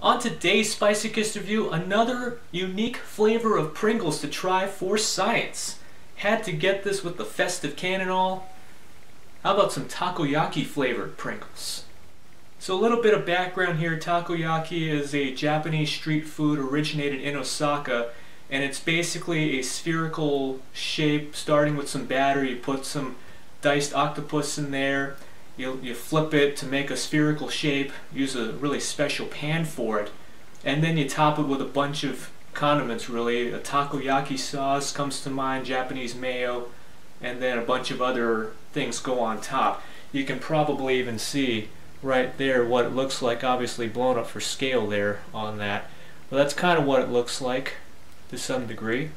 On today's Spicochist review, another unique flavor of Pringles to try for science. Had to get this with the festive can and all. How about some Takoyaki flavored Pringles? So a little bit of background here. Takoyaki is a Japanese street food originated in Osaka, and it's basically a spherical shape starting with some batter. You put some diced octopus in there. You flip it to make a spherical shape, use a really special pan for it, and then you top it with a bunch of condiments really. A takoyaki sauce comes to mind, Japanese mayo, and then a bunch of other things go on top. You can probably even see right there what it looks like, obviously blown up for scale there on that. But that's kind of what it looks like to some degree.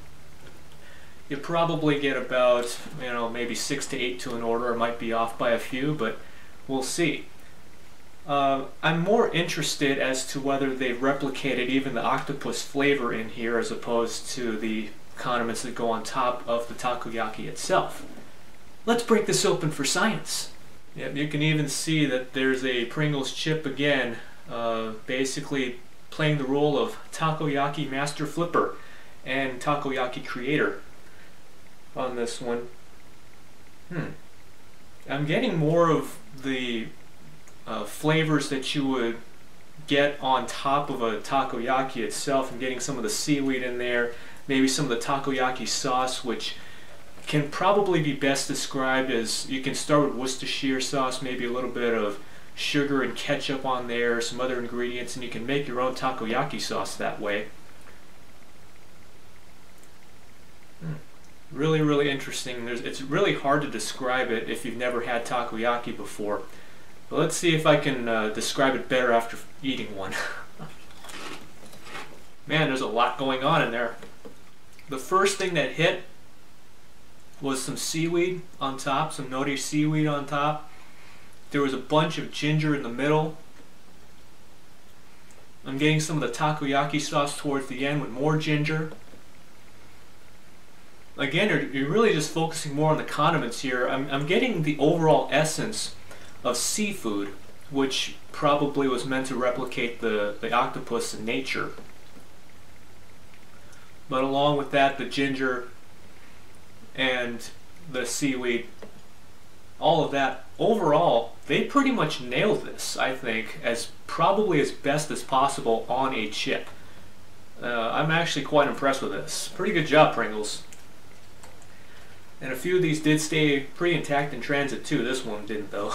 You probably get about, maybe 6 to 8 to an order. It might be off by a few, but we'll see. I'm more interested as to whether they've replicated even the octopus flavor in here as opposed to the condiments that go on top of the takoyaki itself. Let's break this open for science. Yep, you can even see that there's a Pringles chip again, basically playing the role of takoyaki master flipper and takoyaki creator on this one. I'm getting more of the flavors that you would get on top of a takoyaki itself. I'm getting some of the seaweed in there, maybe some of the takoyaki sauce, which can probably be best described as, you can start with Worcestershire sauce, maybe a little bit of sugar and ketchup on there, some other ingredients, and you can make your own takoyaki sauce that way. Really, really interesting. It's really hard to describe it if you've never had takoyaki before. But let's see if I can describe it better after eating one. Man, there's a lot going on in there. The first thing that hit was some seaweed on top, some nori seaweed on top. There was a bunch of ginger in the middle. I'm getting some of the takoyaki sauce towards the end with more ginger. Again, you're really just focusing more on the condiments here. I'm getting the overall essence of seafood, which probably was meant to replicate the octopus in nature. But along with that, the ginger and the seaweed, all of that, overall, they pretty much nailed this, I think, probably as best as possible on a chip. I'm actually quite impressed with this. Pretty good job, Pringles. And a few of these did stay pretty intact in transit too. This one didn't though.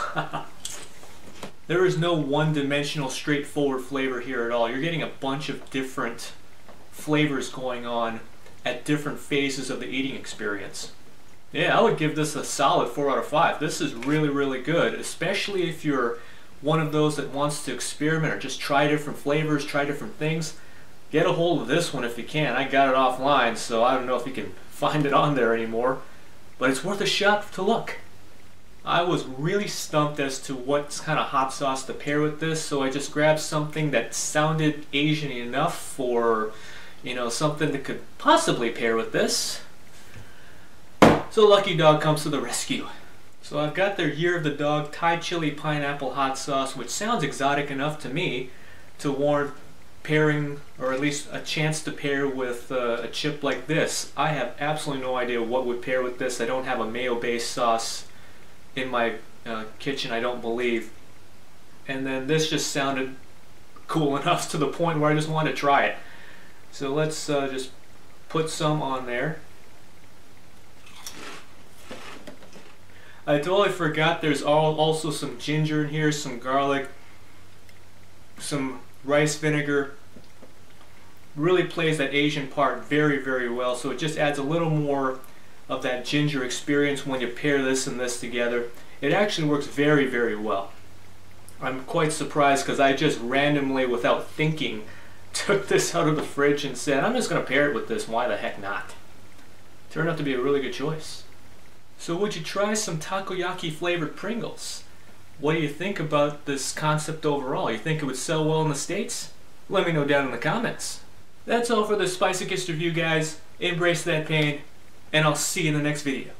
There is no one-dimensional straightforward flavor here at all. You're getting a bunch of different flavors going on at different phases of the eating experience. Yeah, I would give this a solid 4 out of 5. This is really, really good, especially if you're one of those that wants to experiment or just try different flavors, try different things. Get a hold of this one if you can. I got it offline, so I don't know if you can find it on there anymore. But it's worth a shot to look. I was really stumped as to what kind of hot sauce to pair with this, so I just grabbed something that sounded Asian enough for, something that could possibly pair with this. So Lucky Dog comes to the rescue. So I've got their Year of the Dog Thai Chili Pineapple Hot Sauce, which sounds exotic enough to me to warrant pairing, or at least a chance to pair with a chip like this. I have absolutely no idea what would pair with this. I don't have a mayo-based sauce in my kitchen, I don't believe. And then this just sounded cool enough to the point where I just wanted to try it. So let's just put some on there. I totally forgot there's also some ginger in here, some garlic, some rice vinegar. Really plays that Asian part very, very well, so it just adds a little more of that ginger experience when you pair this and this together. It actually works very, very well. I'm quite surprised because I just randomly, without thinking, took this out of the fridge and said, I'm just going to pair it with this, why the heck not? Turned out to be a really good choice. So would you try some takoyaki flavored Pringles? What do you think about this concept overall? You think it would sell well in the States? Let me know down in the comments. That's all for the Spicochist review, guys. Embrace that pain, and I'll see you in the next video.